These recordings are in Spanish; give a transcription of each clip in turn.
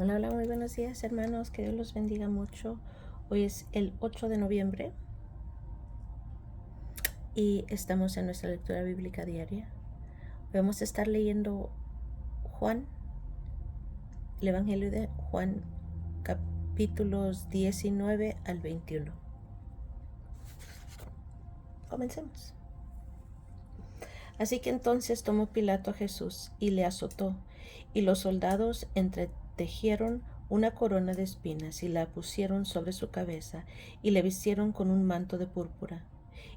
Hola, hola, muy buenos días hermanos, que Dios los bendiga mucho. Hoy es el 8 de noviembre y estamos en nuestra lectura bíblica diaria. Vamos a estar leyendo Juan, el Evangelio de Juan, capítulos 19 al 21. Comencemos. Así que entonces tomó Pilato a Jesús y le azotó, y los soldados entretejieron una corona de espinas y la pusieron sobre su cabeza y le vistieron con un manto de púrpura.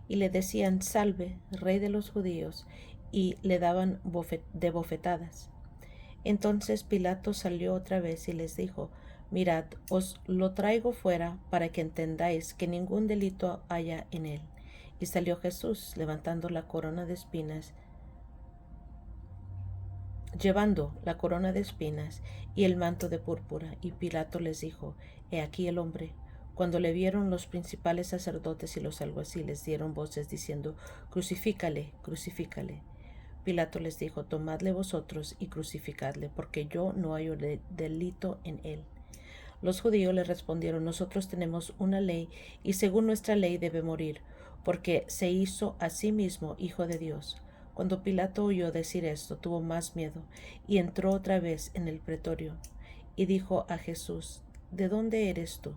Y le decían: Salve, Rey de los judíos, y le daban de bofetadas. Entonces Pilato salió otra vez y les dijo: Mirad, os lo traigo fuera para que entendáis que ningún delito haya en él. Y salió Jesús, levantando la corona de espinas, llevando la corona de espinas y el manto de púrpura. Y Pilato les dijo: He aquí el hombre. Cuando le vieron, los principales sacerdotes y los alguaciles dieron voces diciendo: Crucifícale, crucifícale. Pilato les dijo: Tomadle vosotros y crucificadle, porque yo no hallo delito en él. Los judíos le respondieron: Nosotros tenemos una ley, y según nuestra ley debe morir, porque se hizo a sí mismo hijo de Dios. Cuando Pilato oyó decir esto, tuvo más miedo, y entró otra vez en el pretorio, y dijo a Jesús: ¿De dónde eres tú?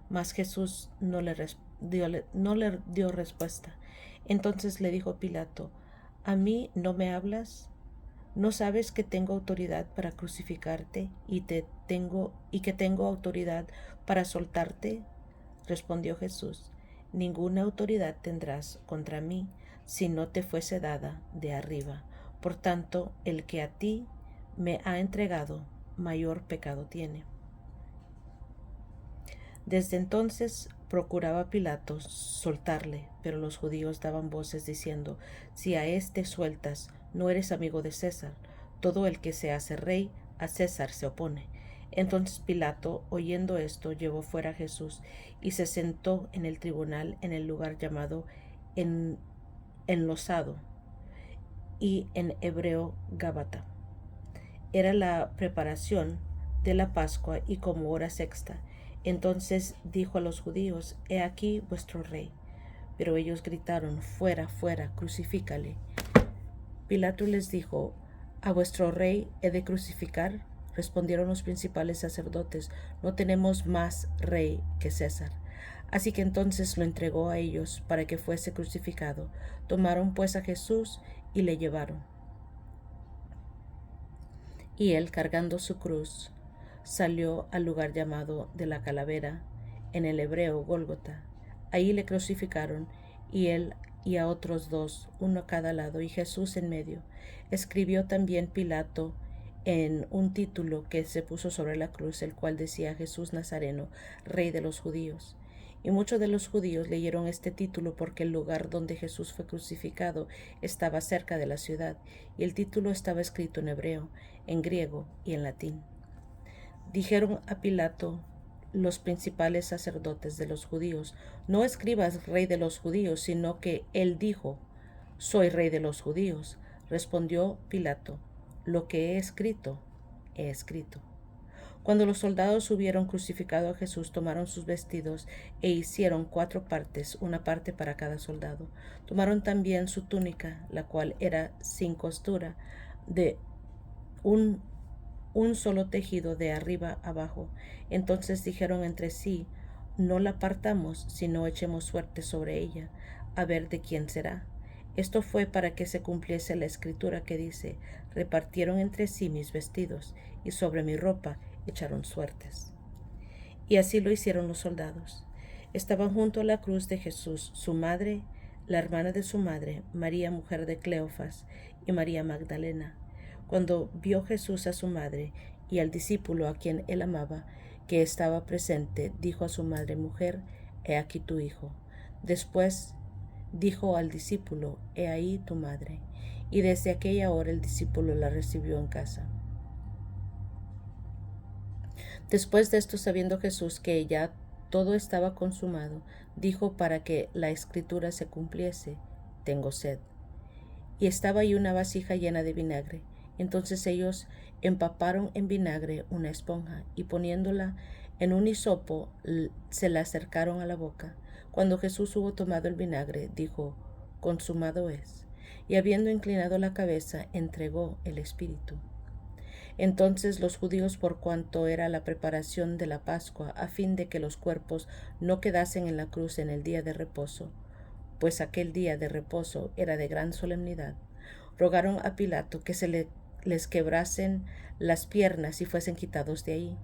Mas Jesús no le dio respuesta. Entonces le dijo Pilato: ¿A mí no me hablas? ¿No sabes que tengo autoridad para crucificarte y que tengo autoridad para soltarte? Respondió Jesús: Ninguna autoridad tendrás contra mí si no te fuese dada de arriba. Por tanto, el que a ti me ha entregado, mayor pecado tiene. Desde entonces procuraba Pilato soltarle, pero los judíos daban voces diciendo: Si a éste sueltas, no eres amigo de César. Todo el que se hace rey, a César se opone. Entonces Pilato, oyendo esto, llevó fuera a Jesús y se sentó en el tribunal en el lugar llamado Enlosado, y en hebreo Gábata. Era la preparación de la Pascua y como hora sexta. Entonces dijo a los judíos: He aquí vuestro rey. Pero ellos gritaron: Fuera, fuera, crucifícale. Pilato les dijo: ¿A vuestro rey he de crucificar? Respondieron los principales sacerdotes: No tenemos más rey que César. Así que entonces lo entregó a ellos para que fuese crucificado. Tomaron pues a Jesús y le llevaron. Y él, cargando su cruz, salió al lugar llamado de la calavera, en el hebreo Gólgota. Ahí le crucificaron, y él y a otros dos, uno a cada lado, y Jesús en medio. Escribió también Pilato en un título que se puso sobre la cruz, el cual decía: Jesús Nazareno, Rey de los judíos. Y muchos de los judíos leyeron este título porque el lugar donde Jesús fue crucificado estaba cerca de la ciudad, y el título estaba escrito en hebreo, en griego y en latín. Dijeron a Pilato los principales sacerdotes de los judíos: No escribas Rey de los judíos, sino que él dijo: Soy Rey de los judíos. Respondió Pilato: Lo que he escrito, he escrito. Cuando los soldados hubieron crucificado a Jesús, tomaron sus vestidos e hicieron 4 partes, una parte para cada soldado. Tomaron también su túnica, la cual era sin costura, de un solo tejido de arriba abajo. Entonces dijeron entre sí: No la partamos, sino echemos suerte sobre ella, a ver de quién será. Esto fue para que se cumpliese la escritura que dice: Repartieron entre sí mis vestidos, y sobre mi ropa echaron suertes. Y así lo hicieron los soldados. Estaban junto a la cruz de Jesús su madre, la hermana de su madre, María, mujer de Cleofas, y María Magdalena. Cuando vio Jesús a su madre y al discípulo a quien él amaba, que estaba presente, dijo a su madre: Mujer, he aquí tu hijo. Después dijo al discípulo: He ahí tu madre. Y desde aquella hora el discípulo la recibió en casa. Después de esto, sabiendo Jesús que ya todo estaba consumado, dijo para que la escritura se cumpliese: Tengo sed. Y estaba ahí una vasija llena de vinagre. Entonces ellos empaparon en vinagre una esponja y poniéndola en un hisopo se la acercaron a la boca. Cuando Jesús hubo tomado el vinagre, dijo: consumado es. Y habiendo inclinado la cabeza, entregó el espíritu. Entonces los judíos, por cuanto era la preparación de la Pascua, a fin de que los cuerpos no quedasen en la cruz en el día de reposo, pues aquel día de reposo era de gran solemnidad, rogaron a Pilato que les quebrasen las piernas y fuesen quitados de ahí.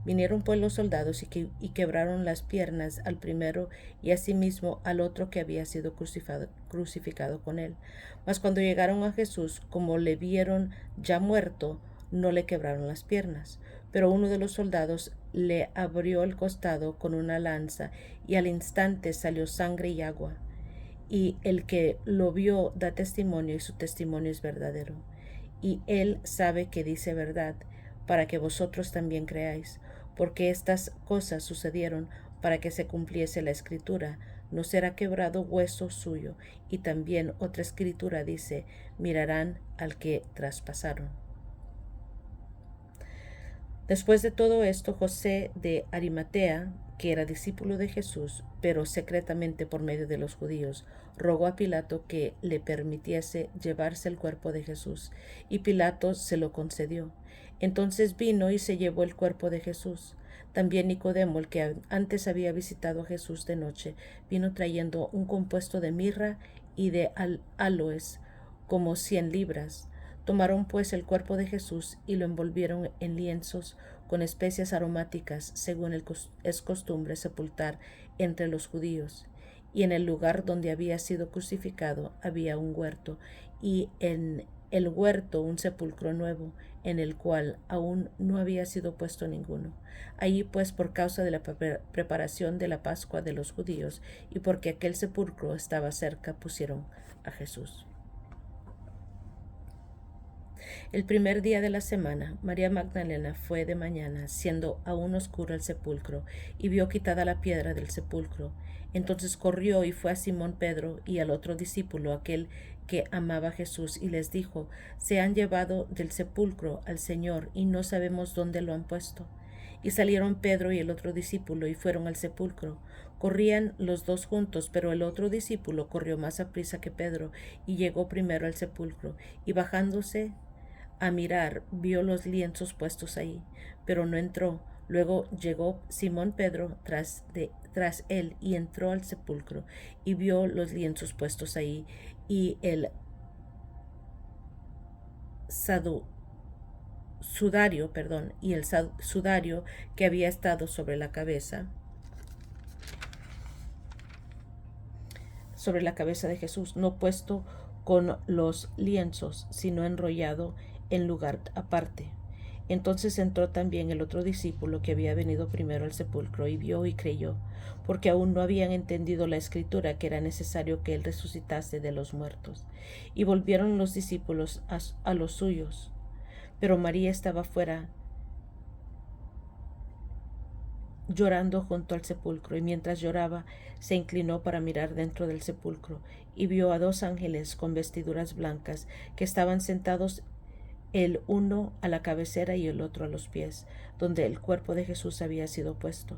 Vinieron pues los soldados y quebraron las piernas al primero y asimismo al otro que había sido crucificado con él. Mas cuando llegaron a Jesús, como le vieron ya muerto, no le quebraron las piernas. Pero uno de los soldados le abrió el costado con una lanza y al instante salió sangre y agua. Y el que lo vio da testimonio y su testimonio es verdadero. Y él sabe que dice verdad, para que vosotros también creáis, porque estas cosas sucedieron para que se cumpliese la escritura: no será quebrado hueso suyo. Y también otra escritura dice: mirarán al que traspasaron. Después de todo esto, José de Arimatea, que era discípulo de Jesús, pero secretamente por medio de los judíos, rogó a Pilato que le permitiese llevarse el cuerpo de Jesús, y Pilato se lo concedió. Entonces vino y se llevó el cuerpo de Jesús. También Nicodemo, el que antes había visitado a Jesús de noche, vino trayendo un compuesto de mirra y de aloes, como 100 libras. Tomaron pues el cuerpo de Jesús y lo envolvieron en lienzos con especias aromáticas, según es costumbre sepultar entre los judíos. Y en el lugar donde había sido crucificado había un huerto, y en el huerto un sepulcro nuevo, en el cual aún no había sido puesto ninguno. Allí pues, por causa de la preparación de la Pascua de los judíos, y porque aquel sepulcro estaba cerca, pusieron a Jesús. El primer día de la semana, María Magdalena fue de mañana, siendo aún oscuro el sepulcro, y vio quitada la piedra del sepulcro. Entonces corrió y fue a Simón Pedro y al otro discípulo, aquel que amaba a Jesús, y les dijo: se han llevado del sepulcro al Señor, y no sabemos dónde lo han puesto. Y salieron Pedro y el otro discípulo y fueron al sepulcro. Corrían los dos juntos, pero el otro discípulo corrió más aprisa que Pedro y llegó primero al sepulcro, y bajándose a mirar, vio los lienzos puestos ahí, pero no entró. Luego llegó Simón Pedro tras él y entró al sepulcro y vio los lienzos puestos ahí y el sudario que había estado sobre la cabeza de Jesús, no puesto con los lienzos, sino enrollado en lugar aparte. Entonces entró también el otro discípulo que había venido primero al sepulcro, y vio y creyó, porque aún no habían entendido la escritura, que era necesario que él resucitase de los muertos. Y volvieron los discípulos a los suyos, pero María estaba fuera, llorando junto al sepulcro, y mientras lloraba se inclinó para mirar dentro del sepulcro, y vio a 2 ángeles con vestiduras blancas, que estaban sentados, el uno a la cabecera y el otro a los pies, donde el cuerpo de Jesús había sido puesto.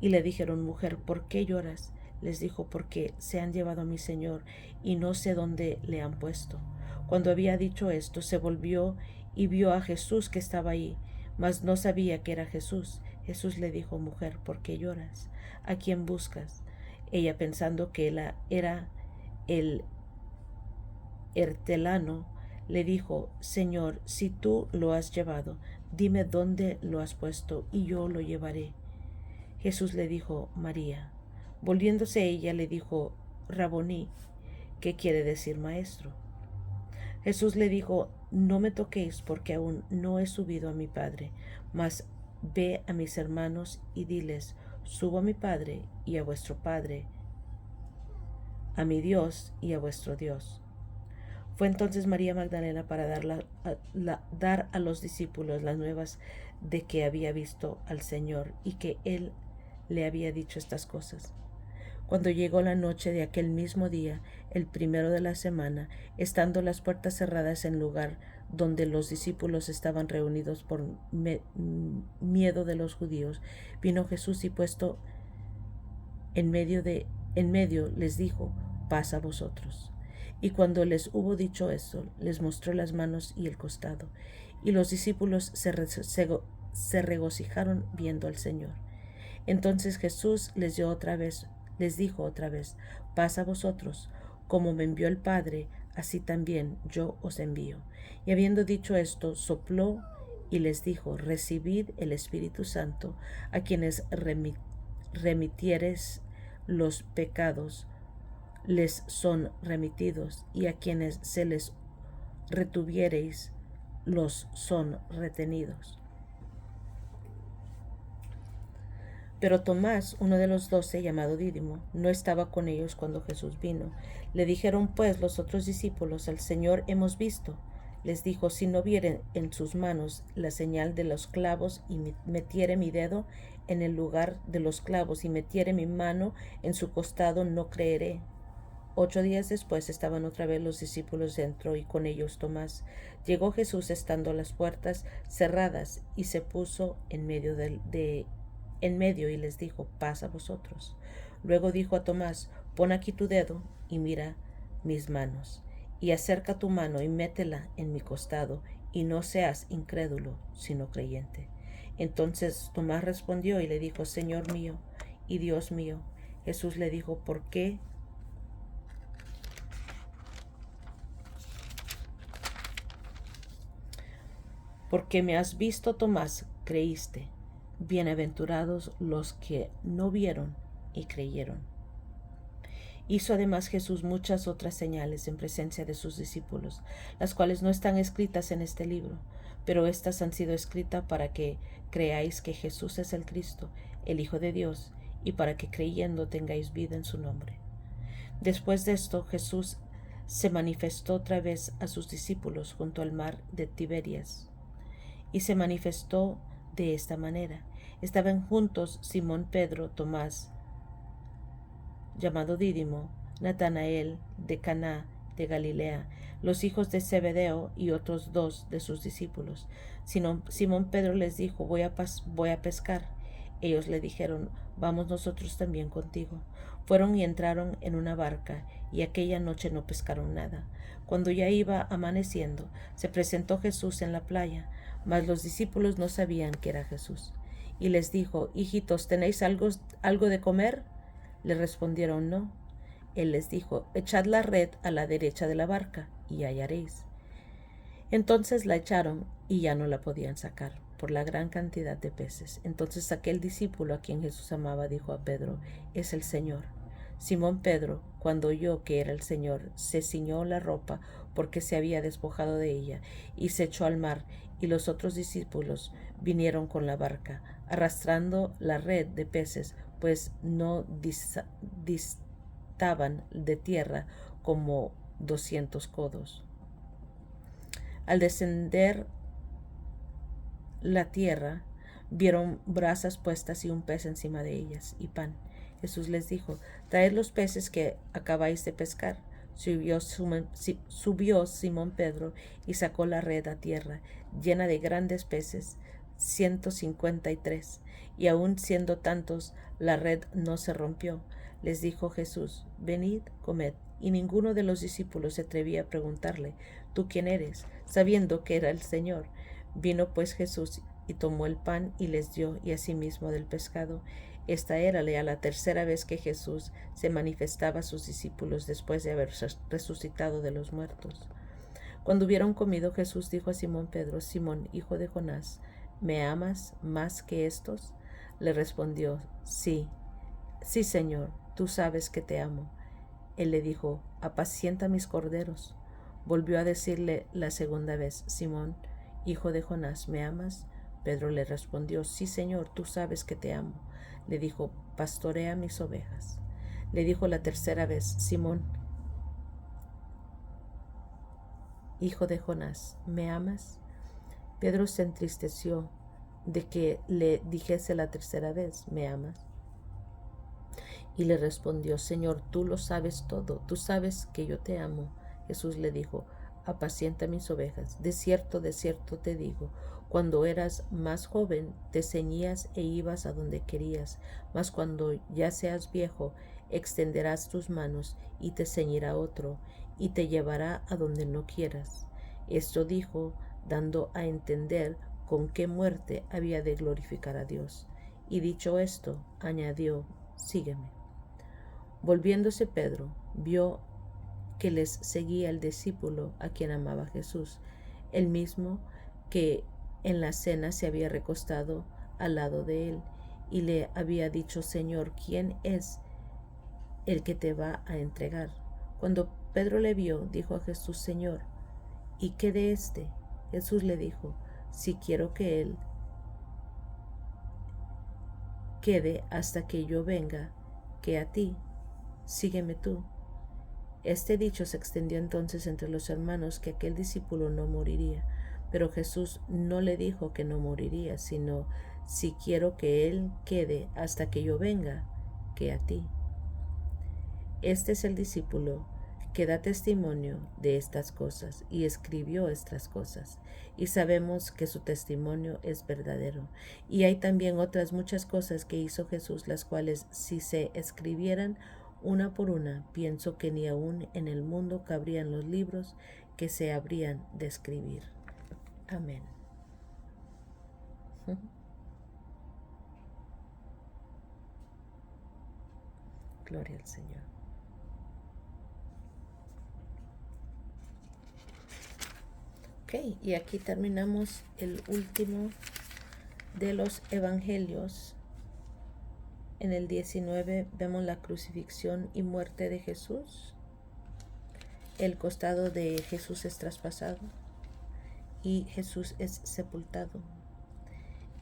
Y le dijeron: mujer, ¿por qué lloras? Les dijo: porque se han llevado a mi Señor, y no sé dónde le han puesto. Cuando había dicho esto, se volvió y vio a Jesús que estaba ahí, mas no sabía que era Jesús. Jesús le dijo: mujer, ¿por qué lloras? ¿A quién buscas? Ella, pensando que él era el hortelano, le dijo: Señor, si tú lo has llevado, dime dónde lo has puesto, y yo lo llevaré. Jesús le dijo: María. Volviéndose ella, le dijo: Raboní, que quiere decir maestro. Jesús le dijo: no me toquéis, porque aún no he subido a mi Padre, mas ve a mis hermanos y diles: subo a mi Padre y a vuestro Padre, a mi Dios y a vuestro Dios. Fue entonces María Magdalena para dar a los discípulos las nuevas de que había visto al Señor y que Él le había dicho estas cosas. Cuando llegó la noche de aquel mismo día, el primero de la semana, estando las puertas cerradas en lugar donde los discípulos estaban reunidos por miedo de los judíos, vino Jesús y puesto en medio les dijo: paz a vosotros. Y cuando les hubo dicho esto, les mostró las manos y el costado. Y los discípulos se regocijaron viendo al Señor. Entonces Jesús les dijo otra vez: paz a vosotros. Como me envió el Padre, así también yo os envío. Y habiendo dicho esto, sopló y les dijo: recibid el Espíritu Santo. A quienes remitieres los pecados les son remitidos, y a quienes se les retuviereis los son retenidos. Pero Tomás, uno de los 12, llamado Dídimo, no estaba con ellos cuando Jesús vino. Le dijeron pues los otros discípulos: al Señor hemos visto. Les dijo: si no vieren en sus manos la señal de los clavos, y metiere mi dedo en el lugar de los clavos, y metiere mi mano en su costado, no creeré. 8 días después estaban otra vez los discípulos dentro, y con ellos Tomás. Llegó Jesús estando las puertas cerradas, y se puso en medio y les dijo: paz a vosotros. Luego dijo a Tomás: pon aquí tu dedo y mira mis manos, y acerca tu mano y métela en mi costado, y no seas incrédulo, sino creyente. Entonces Tomás respondió y le dijo: Señor mío y Dios mío. Jesús le dijo: ¿por qué? Porque me has visto, Tomás, creíste. Bienaventurados los que no vieron y creyeron. Hizo además Jesús muchas otras señales en presencia de sus discípulos, las cuales no están escritas en este libro, pero éstas han sido escritas para que creáis que Jesús es el Cristo, el Hijo de Dios, y para que creyendo tengáis vida en su nombre. Después de esto, Jesús se manifestó otra vez a sus discípulos junto al mar de Tiberias, y se manifestó de esta manera. Estaban juntos Simón Pedro, Tomás, llamado Dídimo, Natanael de Caná de Galilea, los hijos de Zebedeo, y otros 2 de sus discípulos. Simón Pedro les dijo: voy a pescar. Ellos le dijeron: vamos nosotros también contigo. Fueron y entraron en una barca, y aquella noche no pescaron nada. Cuando ya iba amaneciendo, se presentó Jesús en la playa, mas los discípulos no sabían que era Jesús. Y les dijo: hijitos, ¿tenéis algo de comer? Le respondieron: no. Él les dijo: echad la red a la derecha de la barca, y hallaréis. Entonces la echaron, y ya no la podían sacar, por la gran cantidad de peces. Entonces aquel discípulo a quien Jesús amaba dijo a Pedro: es el Señor. Simón Pedro, cuando oyó que era el Señor, se ciñó la ropa, porque se había despojado de ella, y se echó al mar. Y los otros discípulos vinieron con la barca, arrastrando la red de peces, pues no distaban de tierra como 200 codos. Al descender la tierra, vieron brasas puestas y un pez encima de ellas, y pan. Jesús les dijo: traed los peces que acabáis de pescar. Subió Simón Pedro y sacó la red a tierra, llena de grandes peces, 153, y aun siendo tantos, la red no se rompió. Les dijo Jesús: venid, comed. Y ninguno de los discípulos se atrevía a preguntarle: ¿tú quién eres?, sabiendo que era el Señor. Vino pues Jesús y tomó el pan y les dio, y asimismo del pescado. Esta era ya la tercera vez que Jesús se manifestaba a sus discípulos después de haber resucitado de los muertos. Cuando hubieron comido, Jesús dijo a Simón Pedro: Simón, hijo de Jonás, ¿me amas más que estos? Le respondió: sí, Señor, tú sabes que te amo. Él le dijo: apacienta mis corderos. Volvió a decirle la segunda vez: Simón, hijo de Jonás, ¿me amas? Pedro le respondió: sí, Señor, tú sabes que te amo. Le dijo: pastorea mis ovejas. Le dijo la tercera vez: Simón, hijo de Jonás, ¿me amas? Pedro se entristeció de que le dijese la tercera vez: ¿me amas? Y le respondió: Señor, tú lo sabes todo, tú sabes que yo te amo. Jesús le dijo: apacienta mis ovejas. De cierto te digo, cuando eras más joven te ceñías e ibas a donde querías, mas cuando ya seas viejo extenderás tus manos y te ceñirá otro y te llevará a donde no quieras. Esto dijo, dando a entender con qué muerte había de glorificar a Dios. Y dicho esto, añadió, sígueme. Volviéndose Pedro, vio que les seguía el discípulo a quien amaba Jesús, el mismo que en la cena se había recostado al lado de él y le había dicho, Señor, ¿quién es el que te va a entregar? Cuando Pedro le vio, dijo a Jesús, Señor, ¿y qué de éste? Jesús le dijo, si quiero que él quede hasta que yo venga, que a ti, sígueme tú. Este dicho se extendió entonces entre los hermanos que aquel discípulo no moriría, pero Jesús no le dijo que no moriría, sino si quiero que él quede hasta que yo venga, que a ti. Este es el discípulo que da testimonio de estas cosas y escribió estas cosas, y sabemos que su testimonio es verdadero. Y hay también otras muchas cosas que hizo Jesús, las cuales si se escribieran una por una, pienso que ni aún en el mundo cabrían los libros que se habrían de escribir. Amén. Gloria al Señor. Ok, y aquí terminamos el último de los evangelios. En el 19 vemos la crucifixión y muerte de Jesús. El costado de Jesús es traspasado y Jesús es sepultado.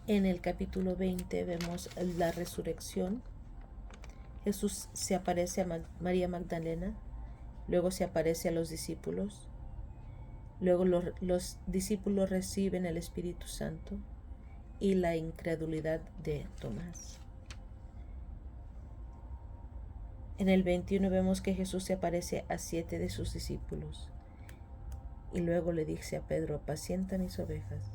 En el capítulo 20 vemos la resurrección. Jesús se aparece a María Magdalena, luego se aparece a los discípulos, luego los discípulos reciben el Espíritu Santo y la incredulidad de Tomás. En el 21 vemos que Jesús se aparece a 7 de sus discípulos y luego le dice a Pedro, apacienta mis ovejas.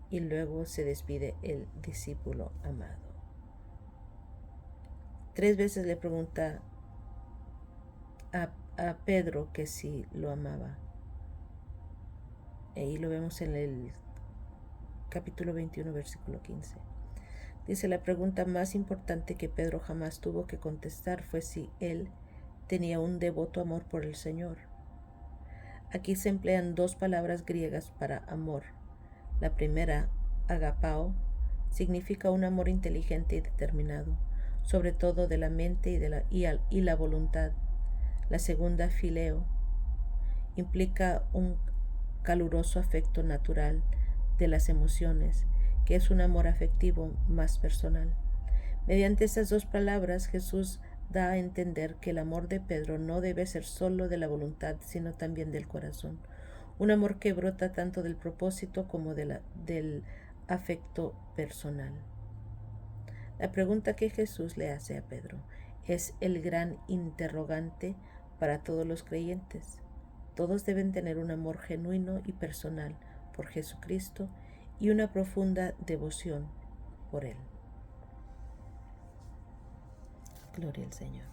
Y luego se despide el discípulo amado. 3 veces le pregunta a Pedro que si lo amaba. Ahí lo vemos en el capítulo 21, versículo 15. Dice, la pregunta más importante que Pedro jamás tuvo que contestar fue si él tenía un devoto amor por el Señor. Aquí se emplean 2 palabras griegas para amor. La primera, agapao, significa un amor inteligente y determinado, sobre todo de la mente y la voluntad. La segunda, fileo, implica un caluroso afecto natural de las emociones, que es un amor afectivo más personal. Mediante estas 2 palabras, Jesús da a entender que el amor de Pedro no debe ser solo de la voluntad, sino también del corazón. Un amor que brota tanto del propósito como del afecto personal. La pregunta que Jesús le hace a Pedro es el gran interrogante para todos los creyentes. Todos deben tener un amor genuino y personal por Jesucristo y una profunda devoción por Él. Gloria al Señor.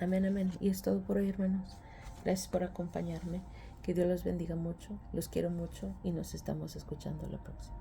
Amén, amén. Y es todo por hoy, hermanos. Gracias por acompañarme. Que Dios los bendiga mucho. Los quiero mucho y nos estamos escuchando la próxima.